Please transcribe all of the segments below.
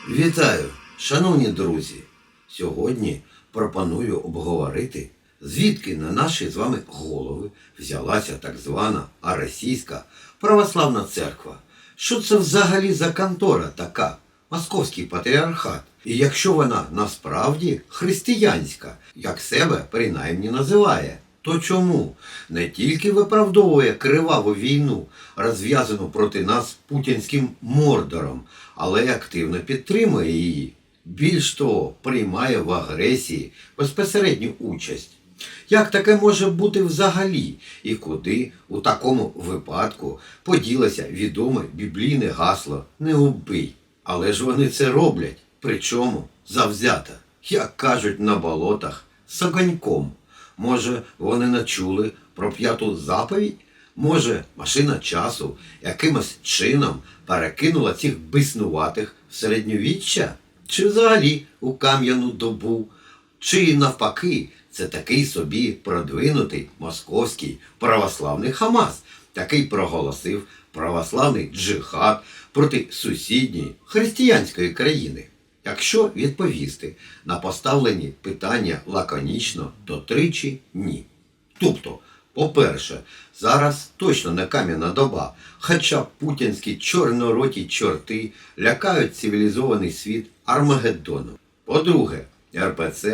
Вітаю, шановні друзі! Сьогодні пропоную обговорити, звідки на наші з вами голови взялася так звана Російська православна церква. Що це взагалі за контора така, Московський патріархат? І якщо вона насправді християнська, як себе принаймні називає, то чому не тільки виправдовує криваву війну, розв'язану проти нас путінським мордором, але й активно підтримує її? Більш того, приймає в агресії безпосередню участь. Як таке може бути взагалі? І куди у такому випадку поділося відоме біблійне гасло «Не убий»? Але ж вони це роблять, причому завзято, як кажуть на болотах, з огоньком. Може, вони не чули про п'яту заповідь? Може, машина часу якимось чином перекинула цих біснуватих в середньовіччя? Чи взагалі у кам'яну добу? Чи навпаки, це такий собі продвинутий московський православний Хамас, такий проголосив православний джихад проти сусідньої християнської країни? Якщо відповісти на поставлені питання лаконічно, то тричі ні. Тобто, по-перше, зараз точно не кам'яна доба, хоча путінські чорнороті чорти лякають цивілізований світ Армагеддоном. По-друге, РПЦ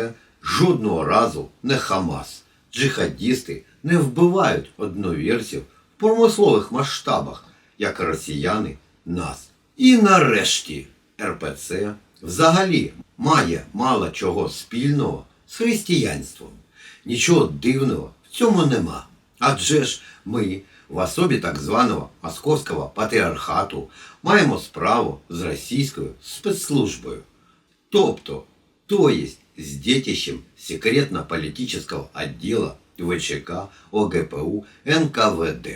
жодного разу не Хамас. Джихадісти не вбивають одновірців в промислових масштабах, як росіяни нас. І нарешті РПЦ взагалі має мало чого спільного з християнством. Нічого дивного в цьому нема. Адже ж ми, в особі так званого Московського патріархату, маємо справу з російською спецслужбою. Тобто, с детищем секретно-политического отдела ВЧК, ОГПУ, НКВД.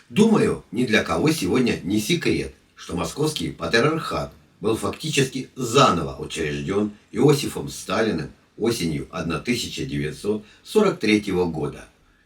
Думаю, ни для кого сегодня не секрет, что Московский патриархат был фактически заново учрежден Иосифом Сталиным осенью 1943 года.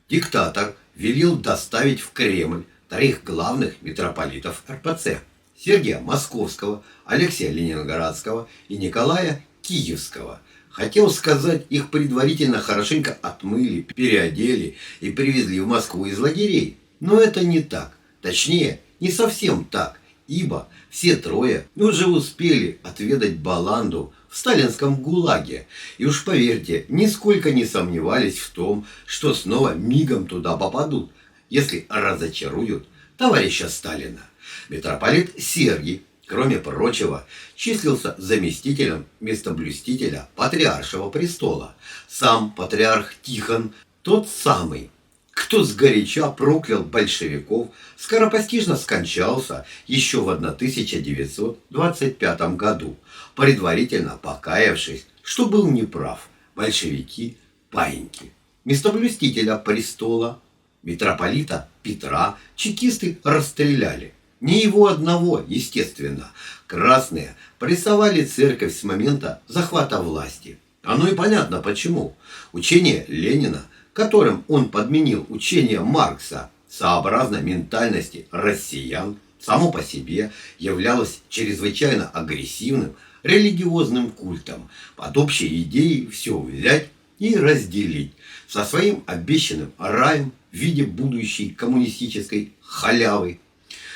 Диктатор велел доставить в Кремль троих главных митрополитов РПЦ – Сергия Московского, Алексия Ленинградского и Николая Киевского. Хотел сказать, их предварительно хорошенько отмыли, переодели и привезли в Москву из лагерей. Но это не так. Точнее, не совсем так, ибо все трое уже успели отведать баланду в сталинском ГУЛАГе. И уж поверьте, нисколько не сомневались в том, что снова мигом туда попадут, если разочаруют товарища Сталина. Митрополит Сергий, кроме прочего, числился заместителем местоблюстителя Патриаршего престола. Сам патриарх Тихон, тот самый, кто сгоряча проклял большевиков, скоропостижно скончался еще в 1925 году, предварительно покаявшись, что был неправ. Большевики – паиньки. Местоблюстителя престола, митрополита Петра, чекисты расстреляли. Не его одного, естественно. Красные прессовали церковь с момента захвата власти. Оно и понятно почему. Учение Ленина, которым он подменил учение Маркса, сообразно ментальности россиян, само по себе являлось чрезвычайно агрессивным религиозным культом, под общей идеей все взять и разделить, со своим обещанным раем в виде будущей коммунистической халявы,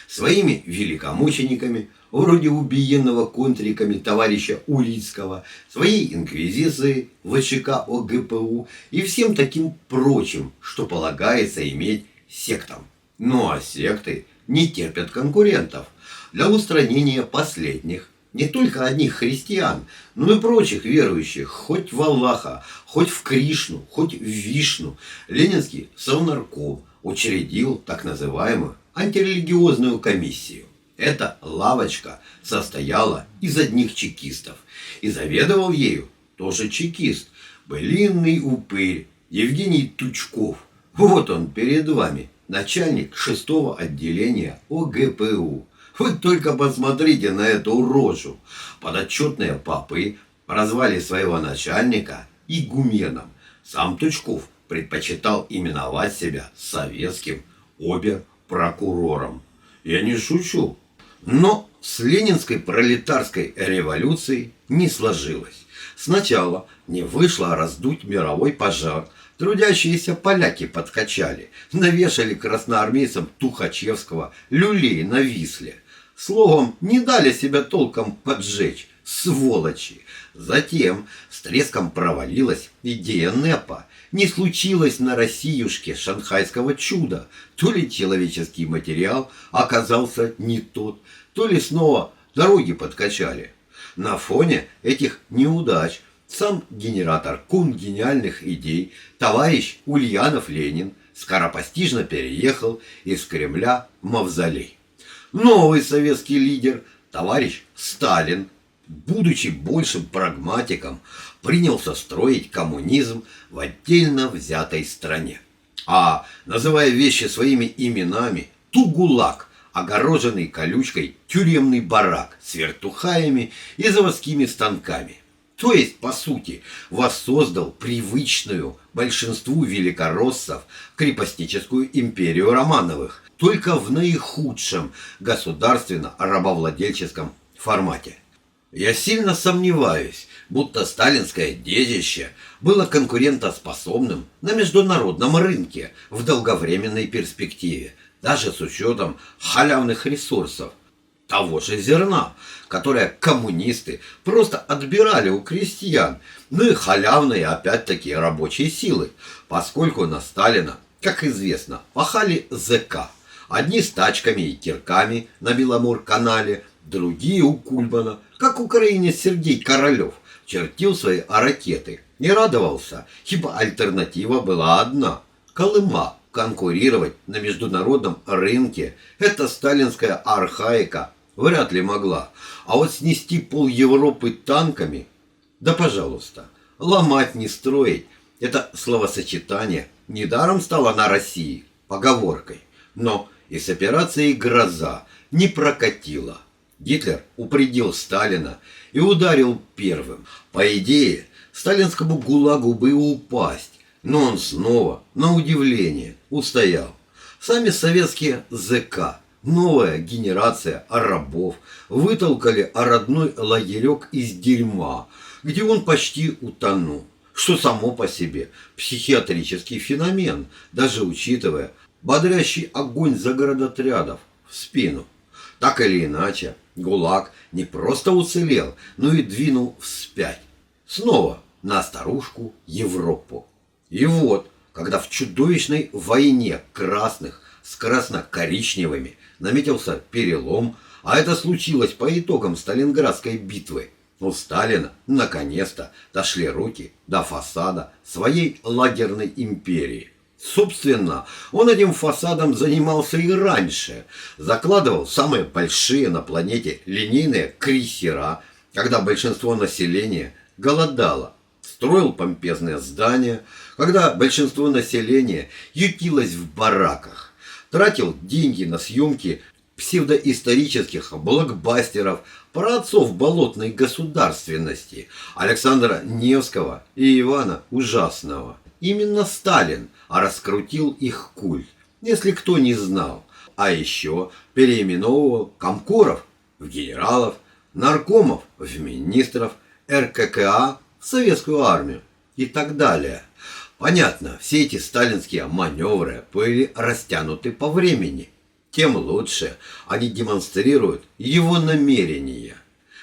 своими великомучениками, вроде убиенного контриками товарища Урицкого, своей инквизицией ВЧК ОГПУ и всем таким прочим, что полагается иметь сектам. Ну а секты не терпят конкурентов. Для устранения последних, не только одних христиан, но и прочих верующих, хоть в Аллаха, хоть в Кришну, хоть в Вишну, ленинский совнарком учредил так называемую антирелигиозную комиссию. Эта лавочка состояла из одних чекистов, и заведовал ею тоже чекист, былинный упырь Евгений Тучков. Вот он перед вами, начальник 6-го отделения ОГПУ. Вы только посмотрите на эту рожу. Подотчетные попы прозвали своего начальника игуменом. Сам Тучков предпочитал именовать себя советским обер-прокурором. Я не шучу. Но с ленинской пролетарской революцией не сложилось. Сначала не вышло раздуть мировой пожар. Трудящиеся поляки подкачали, навешали красноармейцам Тухачевского люлей на Висле. Словом, не дали себя толком поджечь, сволочи. Затем с треском провалилась идея НЭПа. Не случилось на Россиюшке шанхайского чуда. То ли человеческий материал оказался не тот, то ли снова дороги подкачали. На фоне этих неудач сам генератор гениальных идей, товарищ Ульянов Ленин, скоропостижно переехал из Кремля в Мавзолей. Новый советский лидер, товарищ Сталин, будучи большим прагматиком, принялся строить коммунизм в отдельно взятой стране. А, называя вещи своими именами, ГУЛАГ, огороженный колючкой тюремный барак с вертухаями и заводскими станками. То есть, по сути, воссоздал привычную большинству великороссов крепостническую империю Романовых, только в наихудшем государственно-рабовладельческом формате. Я сильно сомневаюсь, будто сталинское детище было конкурентоспособным на международном рынке в долговременной перспективе, даже с учетом халявных ресурсов того же зерна, которое коммунисты просто отбирали у крестьян, ну и халявные опять-таки рабочие силы, поскольку на Сталина, как известно, пахали ЗК. Одни с тачками и кирками на Беломор-канале, другие у Кульмана, как украинец Сергей Королев, чертил свои ракеты и радовался, ибо альтернатива была одна – Колыма. Конкурировать на международном рынке эта сталинская архаика вряд ли могла. А вот снести пол Европы танками, да пожалуйста, ломать не строить, это словосочетание недаром стало на России поговоркой. Но и с операцией «Гроза» не прокатило. Гитлер упредил Сталина и ударил первым. По идее, сталинскому ГУЛАГу бы упасть, но он снова, на удивление, устоял. Сами советские ЗК, новая генерация рабов, вытолкали родной лагерек из дерьма, где он почти утонул. Что само по себе психиатрический феномен, даже учитывая бодрящий огонь заградотрядов в спину. Так или иначе, ГУЛАГ не просто уцелел, но и двинул вспять. Снова на старушку Европу. И вот, когда в чудовищной войне красных с красно-коричневыми наметился перелом, а это случилось по итогам Сталинградской битвы, у Сталина наконец-то дошли руки до фасада своей лагерной империи. Собственно, он этим фасадом занимался и раньше. Закладывал самые большие на планете линейные крейсера, когда большинство населения голодало. Строил помпезные здания, когда большинство населения ютилось в бараках. Тратил деньги на съемки псевдоисторических блокбастеров про отцов болотной государственности Александра Невского и Ивана Ужасного. Именно Сталин раскрутил их культ, если кто не знал. А еще переименовывал комкоров в генералов, наркомов в министров, РККА в советскую армию и так далее. Понятно, все эти сталинские маневры были растянуты по времени. Тем лучше они демонстрируют его намерения.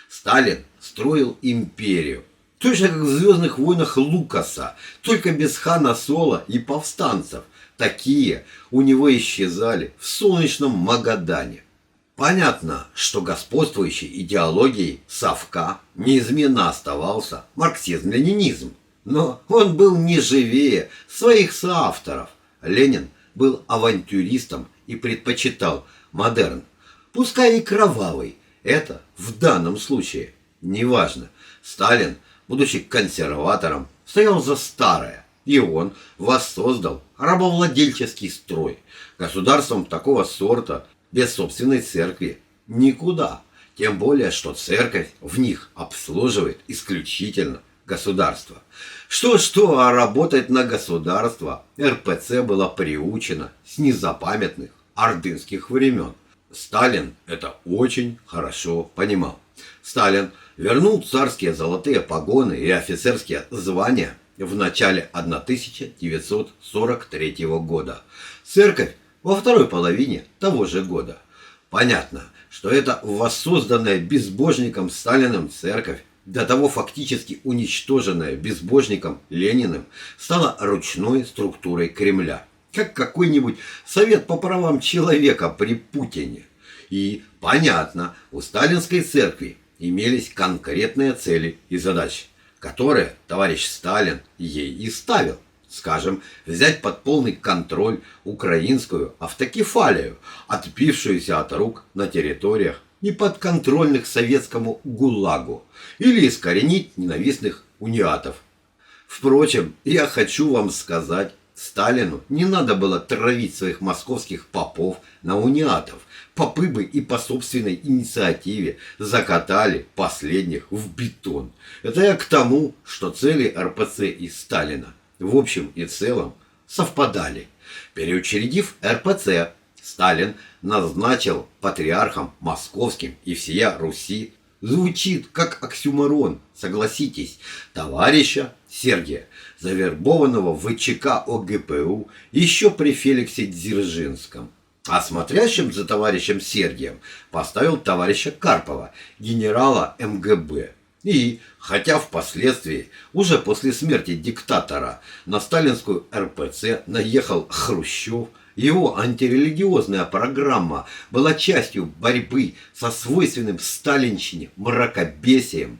Сталин строил империю. Точно как в «Звездных войнах» Лукаса, только без Хана Соло и повстанцев. Такие у него исчезали в солнечном Магадане. Понятно, что господствующей идеологией совка неизменно оставался марксизм-ленинизм. Но он был не живее своих соавторов. Ленин был авантюристом и предпочитал модерн. Пускай и кровавый. Это в данном случае неважно. Сталин, будучи консерватором, стоял за старое. И он воссоздал рабовладельческий строй. Государством такого сорта без собственной церкви никуда. Тем более, что церковь в них обслуживает исключительно государство. Что-что, а работать на государство РПЦ была приучена с незапамятных ордынских времен. Сталин это очень хорошо понимал. Сталин вернул царские золотые погоны и офицерские звания в начале 1943 года. Церковь во второй половине того же года. Понятно, что это воссозданная безбожником Сталиным церковь, до того фактически уничтоженная безбожником Лениным, стала ручной структурой Кремля, как какой-нибудь совет по правам человека при Путине. И понятно, у сталинской церкви имелись конкретные цели и задачи, которые товарищ Сталин ей и ставил. Скажем, взять под полный контроль украинскую автокефалию, отбившуюся от рук на территориях, неподконтрольных советскому ГУЛАГу, или искоренить ненавистных униатов. Впрочем, я хочу вам сказать, Сталину не надо было травить своих московских попов на униатов. Попы бы и по собственной инициативе закатали последних в бетон. Это я к тому, что цели РПЦ и Сталина в общем и целом совпадали. Переучредив РПЦ, Сталин назначил патриархом московским и всея Руси, звучит как оксюморон, согласитесь, товарища Сергия, завербованного в ВЧК ОГПУ еще при Феликсе Дзержинском. А смотрящим за товарищем Сергием поставил товарища Карпова, генерала МГБ. И, хотя впоследствии, уже после смерти диктатора, на сталинскую РПЦ наехал Хрущев, его антирелигиозная программа была частью борьбы со свойственным сталинщине мракобесием.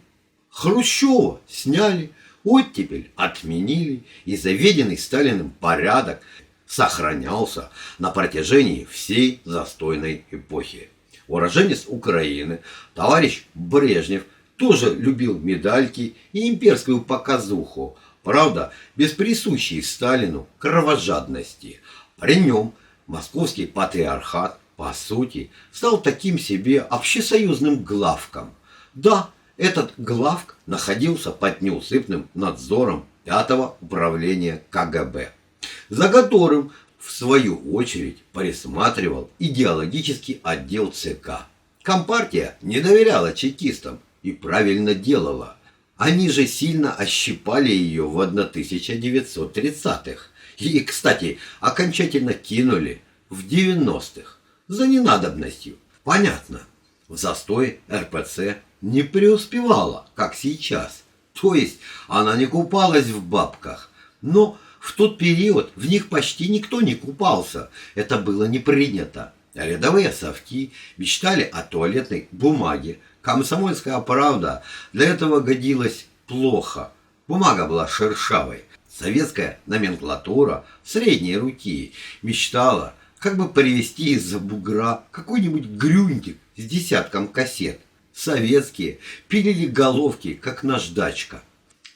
Хрущева сняли, оттепель отменили, и заведенный Сталиным порядок сохранялся на протяжении всей застойной эпохи. Уроженец Украины, товарищ Брежнев, тоже любил медальки и имперскую показуху, правда, без присущей Сталину кровожадности. При нем московский патриархат, по сути, стал таким себе общесоюзным главком. Да, этот главк находился под неусыпным надзором 5-го управления КГБ, за которым, в свою очередь, присматривал идеологический отдел ЦК. Компартия не доверяла чекистам и правильно делала. Они же сильно ощипали ее в 1930-х. И, кстати, окончательно кинули в 90-х. За ненадобностью. Понятно. В застой РПЦ не преуспевала, как сейчас. То есть она не купалась в бабках. Но в тот период в них почти никто не купался. Это было не принято. Рядовые совки мечтали о туалетной бумаге. Комсомольская правда для этого годилась плохо. Бумага была шершавой. Советская номенклатура средней руки мечтала, как бы привезти из-за бугра какой-нибудь грюнтик с десятком кассет. Советские пилили головки, как наждачка.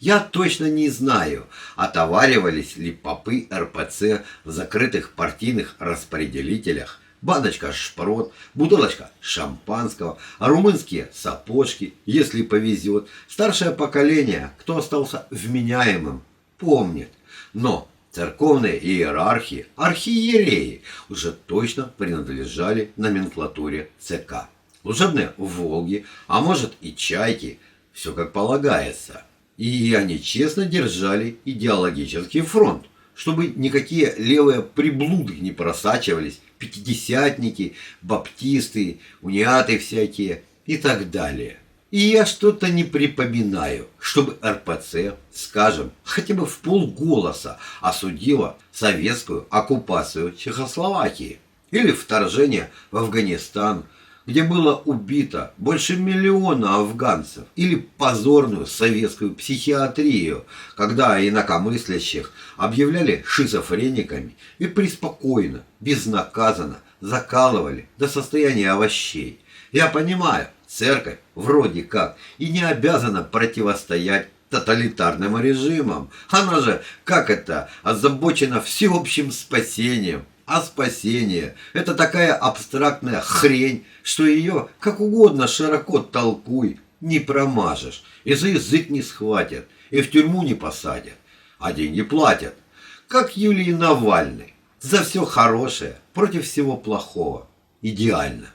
Я точно не знаю, отоваривались ли попы РПЦ в закрытых партийных распределителях. Баночка шпрот, бутылочка шампанского, румынские сапожки, если повезет. Старшее поколение, кто остался вменяемым, помнит. Но церковные иерархи, архиереи уже точно принадлежали номенклатуре ЦК. Служебные «Волги», а может и «Чайки», все как полагается. И они честно держали идеологический фронт, чтобы никакие левые приблуды не просачивались, пятидесятники, баптисты, униаты всякие и так далее. И я что-то не припоминаю, чтобы РПЦ, скажем, хотя бы в полголоса осудила советскую оккупацию Чехословакии или вторжение в Афганистан, где было убито больше миллиона афганцев, или позорную советскую психиатрию, когда инакомыслящих объявляли шизофрениками и преспокойно, безнаказанно закалывали до состояния овощей. Я понимаю, церковь вроде как и не обязана противостоять тоталитарным режимам. Она же, озабочена всеобщим спасением. А спасение – это такая абстрактная хрень, что ее как угодно широко толкуй, не промажешь, и за язык не схватят, и в тюрьму не посадят, а деньги платят. Как Юлии Навальной, за все хорошее против всего плохого. Идеально.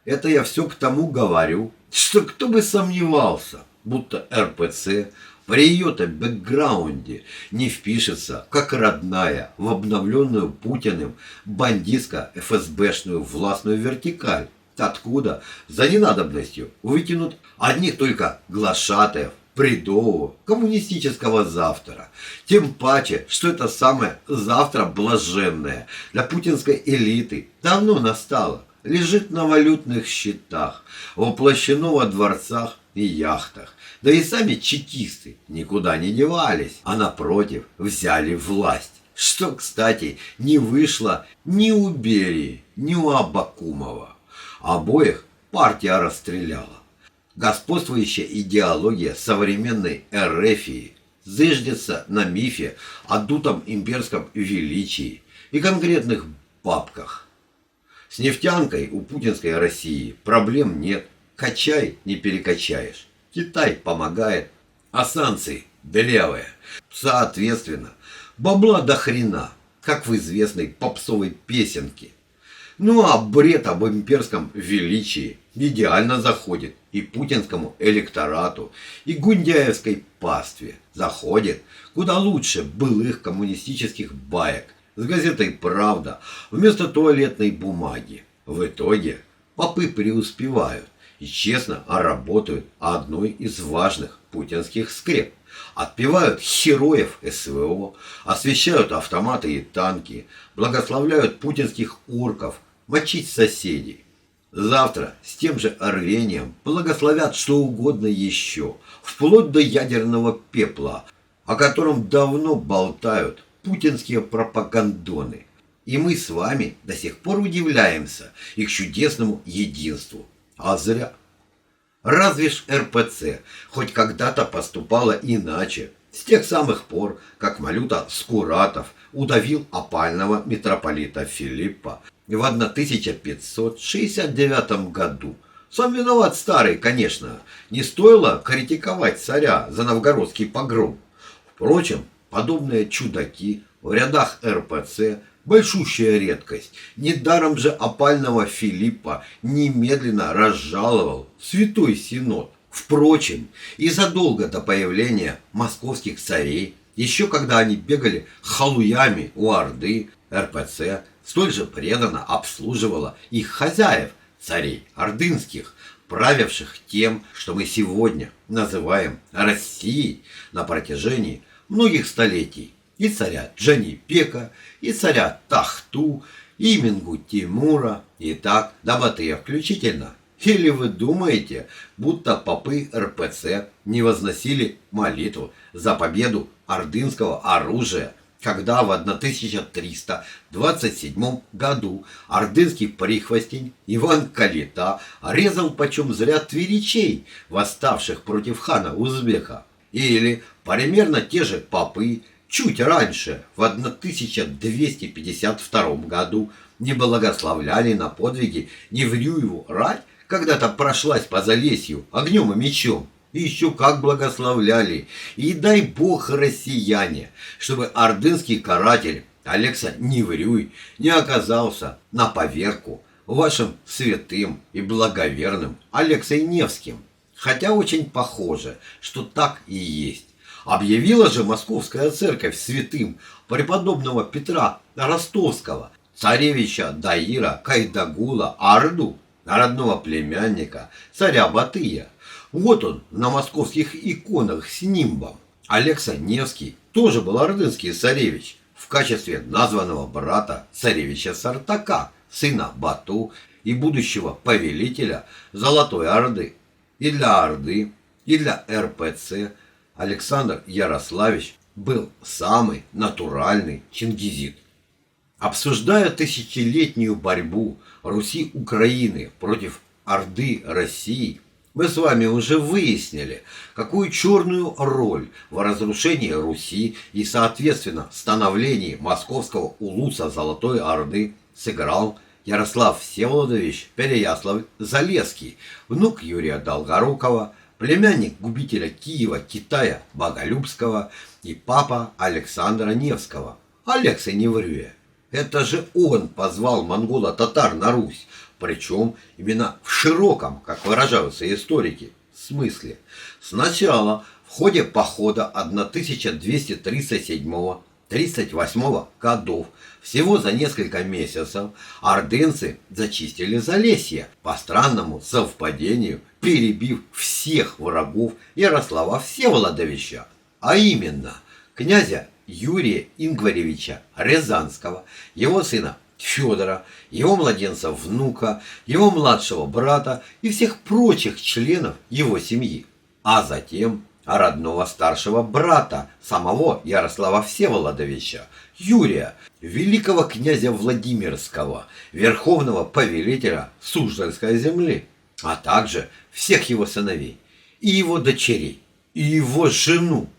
Это я все к тому говорю, что кто бы сомневался, будто РПЦ при ее-то бэкграунде не впишется, как родная, в обновленную Путиным бандитско-ФСБшную властную вертикаль, откуда за ненадобностью вытянут одних только глашатаев, бредового коммунистического завтра. Тем паче, что это самое завтра блаженное для путинской элиты давно настало, лежит на валютных счетах, воплощено во дворцах и яхтах. Да и сами чекисты никуда не девались, а напротив взяли власть. Что, кстати, не вышло ни у Берии, ни у Абакумова. Обоих партия расстреляла. Господствующая идеология современной Эрефии зыждется на мифе о дутом имперском величии и конкретных бабках. С нефтянкой у путинской России проблем нет. Качай, не перекачаешь. Китай помогает, а санкции дырявые. Соответственно, бабла до хрена, как в известной попсовой песенке. Ну а бред об имперском величии идеально заходит и путинскому электорату, и гундяевской пастве. Заходит куда лучше былых коммунистических баек с газетой «Правда» вместо туалетной бумаги. В итоге попы преуспевают и честно работают одной из важных путинских скреп. Отпевают героев СВО, освещают автоматы и танки, благословляют путинских орков мочить соседей. Завтра с тем же рвением благословят что угодно еще, вплоть до ядерного пепла, о котором давно болтают путинские пропагандоны. И мы с вами до сих пор удивляемся их чудесному единству. А зря. Разве ж РПЦ хоть когда-то поступала иначе, с тех самых пор, как Малюта Скуратов удавил опального митрополита Филиппа в 1569 году. Сам виноват старый, конечно, не стоило критиковать царя за новгородский погром. Впрочем, подобные чудаки в рядах РПЦ большущая редкость. Недаром же опального Филиппа немедленно разжаловал Святой Синод. Впрочем, и задолго до появления московских царей, еще когда они бегали халуями у Орды, РПЦ столь же преданно обслуживала их хозяев, царей ордынских, правивших тем, что мы сегодня называем Россией на протяжении многих столетий. И царя Джанипека, и царя Тахту, и Мингу Тимура, и так до Батыя включительно. Или вы думаете, будто попы РПЦ не возносили молитву за победу ордынского оружия, когда в 1327 году ордынский прихвостень Иван Калита резал почем зря тверичей, восставших против хана Узбека? Или примерно те же попы чуть раньше, в 1252 году, не благословляли на подвиги Неврюеву рать, когда-то прошлась по Залесью огнем и мечом? И еще как благословляли. И дай бог, россияне, чтобы ордынский каратель Алекса Неврюй не оказался на поверку вашим святым и благоверным Алексой Невским. Хотя очень похоже, что так и есть. Объявила же Московская церковь святым преподобного Петра Ростовского, царевича Даира Кайдагула Орду, родного племянника царя Батыя. Вот он на московских иконах с нимбом. Алекса Невский тоже был ордынский царевич, в качестве названного брата царевича Сартака, сына Бату и будущего повелителя Золотой Орды. И для Орды, и для РПЦ Александр Ярославич был самый натуральный чингизид. Обсуждая тысячелетнюю борьбу Руси-Украины против Орды России, мы с вами уже выяснили, какую черную роль в разрушении Руси и, соответственно, становлении московского улуса Золотой Орды сыграл Ярослав Всеволодович Переяславль-Залесский, внук Юрия Долгорукова, племянник губителя Киева Китая Боголюбского и папа Александра Невского, Алекса Неврюя. Это же он позвал монголо-татар на Русь, Причем именно в широком, как выражаются историки, смысле. Сначала в ходе похода 1237-38 годов, всего за несколько месяцев, ордынцы зачистили Залесье, по странному совпадению перебив всех врагов Ярослава Всеволодовича, а именно князя Юрия Ингваревича Рязанского, его сына Федора, его младенца-внука, его младшего брата и всех прочих членов его семьи, а затем родного старшего брата самого Ярослава Всеволодовича, Юрия, великого князя Владимирского, верховного повелителя Суздальской земли, а также всех его сыновей, и его дочерей, и его жену,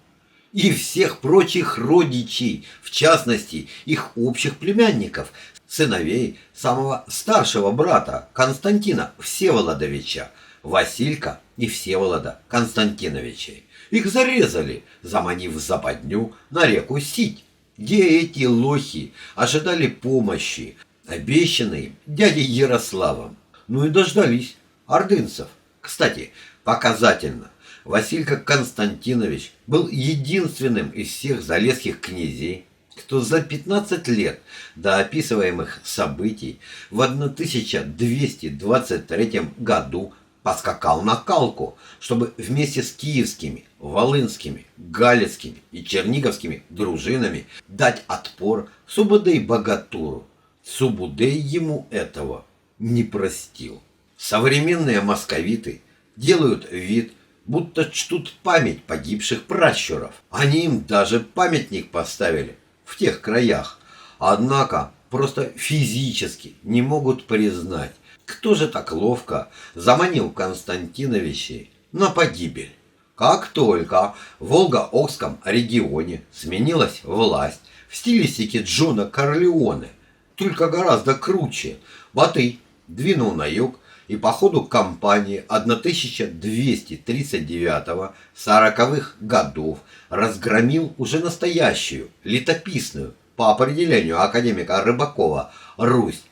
и всех прочих родичей, в частности, их общих племянников, сыновей самого старшего брата Константина Всеволодовича, Василька и Всеволода Константиновичей. Их зарезали, заманив в западню на реку Сить, где эти лохи ожидали помощи, обещанной им дядей Ярославом. Ну и дождались ордынцев. Кстати, показательно, Василька Константинович был единственным из всех залесских князей, кто за 15 лет до описываемых событий в 1223 году поскакал на Калку, чтобы вместе с киевскими, волынскими, галицкими и черниговскими дружинами дать отпор Субудей-богатуру. Субудей ему этого не простил. Современные московиты делают вид, будто чтут память погибших пращуров. Они им даже памятник поставили в тех краях. Однако просто физически не могут признать, кто же так ловко заманил Константиновичей на погибель. Как только в Волго-Окском регионе сменилась власть в стилистике Джона Корлеоне, только гораздо круче, Батый двинул на юг и по ходу кампании 1239-40-х годов разгромил уже настоящую, летописную, по определению академика Рыбакова, Русь,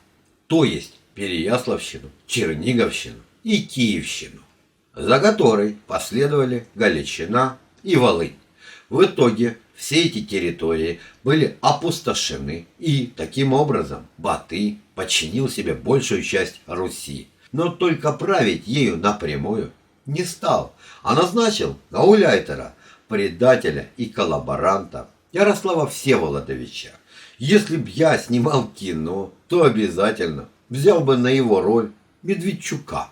то есть Переяславщину, Черниговщину и Киевщину, за которой последовали Галичина и Волынь. В итоге все эти территории были опустошены, и таким образом Батый подчинил себе большую часть Руси. Но только править ею напрямую не стал, а назначил гауляйтера, предателя и коллаборанта Ярослава Всеволодовича. Если б я снимал кино, то обязательно взял бы на его роль Медведчука.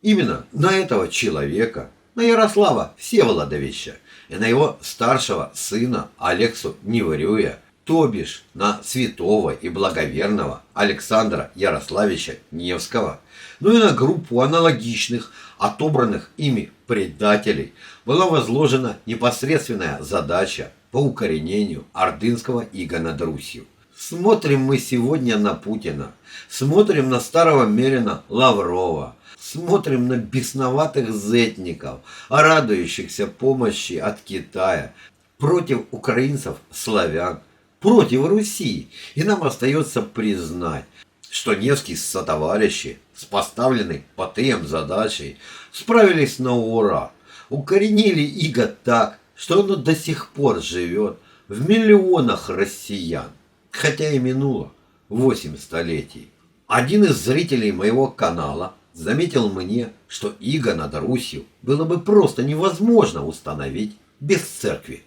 Именно на этого человека, на Ярослава Всеволодовича и на его старшего сына Алексу Неврюя, то бишь на святого и благоверного Александра Ярославича Невского, ну и на группу аналогичных, отобранных ими предателей, была возложена непосредственная задача по укоренению ордынского ига над Русью. Смотрим мы сегодня на Путина, смотрим на старого мерина Лаврова, смотрим на бесноватых зетников, радующихся помощи от Китая, против украинцев, славян, против Руси. И нам остается признать, что Невский сотоварищи с поставленной Батыем задачей справились на ура, укоренили иго так, что оно до сих пор живет в миллионах россиян, хотя и минуло 8 столетий. Один из зрителей моего канала заметил мне, что иго над Русью было бы просто невозможно установить без церкви.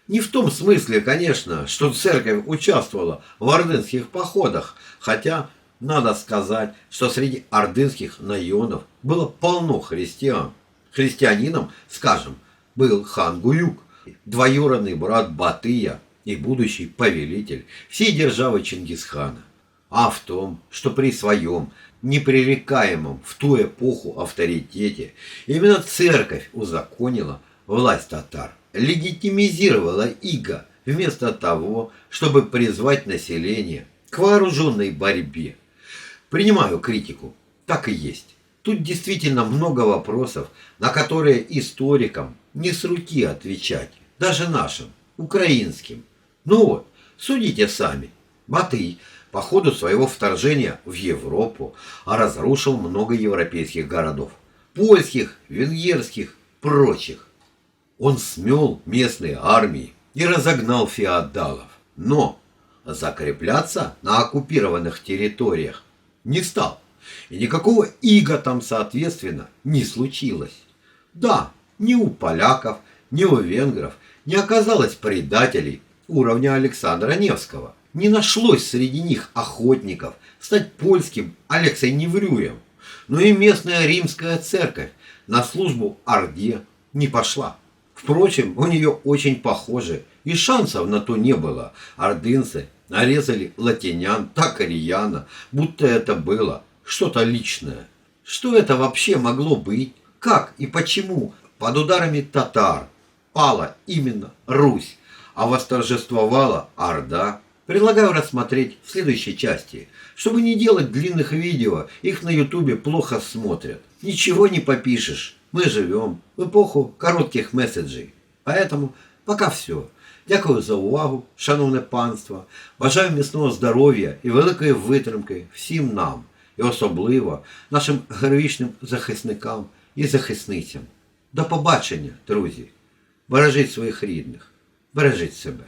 Не в том смысле, конечно, что церковь участвовала в ордынских походах, хотя надо сказать, что среди ордынских наёнов было полно христиан. Христианином, скажем, был хан Гуюк, двоюродный брат Батыя и будущий повелитель всей державы Чингисхана. А в том, что при своем непререкаемом в ту эпоху авторитете именно церковь узаконила власть татар, легитимизировала иго вместо того, чтобы призвать население к вооруженной борьбе. Принимаю критику, так и есть. Тут действительно много вопросов, на которые историкам не с руки отвечать, даже нашим, украинским. Ну вот, судите сами. Батый по ходу своего вторжения в Европу разрушил много европейских городов. Польских, венгерских, прочих. Он смел местные армии и разогнал феодалов. Но закрепляться на оккупированных территориях не стал. И никакого ига там, соответственно, не случилось. Да, ни у поляков, ни у венгров не оказалось предателей уровня Александра Невского. Не нашлось среди них охотников стать польским Алексеем Неврюем. Но и местная римская церковь на службу Орде не пошла. Впрочем, у нее очень похоже, и шансов на то не было. Ордынцы нарезали латинян так рьяно, будто это было что-то личное. Что это вообще могло быть? Как и почему под ударами татар пала именно Русь, а восторжествовала Орда? Предлагаю рассмотреть в следующей части. Чтобы не делать длинных видео, их на ютубе плохо смотрят. Ничего не попишешь. Мы живем в эпоху коротких меседжей. Поэтому пока все. Дякую за увагу, шановне панство. Бажаю міцного здоров'я і великої витримки всім нам. І особливо нашим героїчним захисникам і захисницям. До побачення, друзі. Бережіть своїх рідних. Бережіть себе.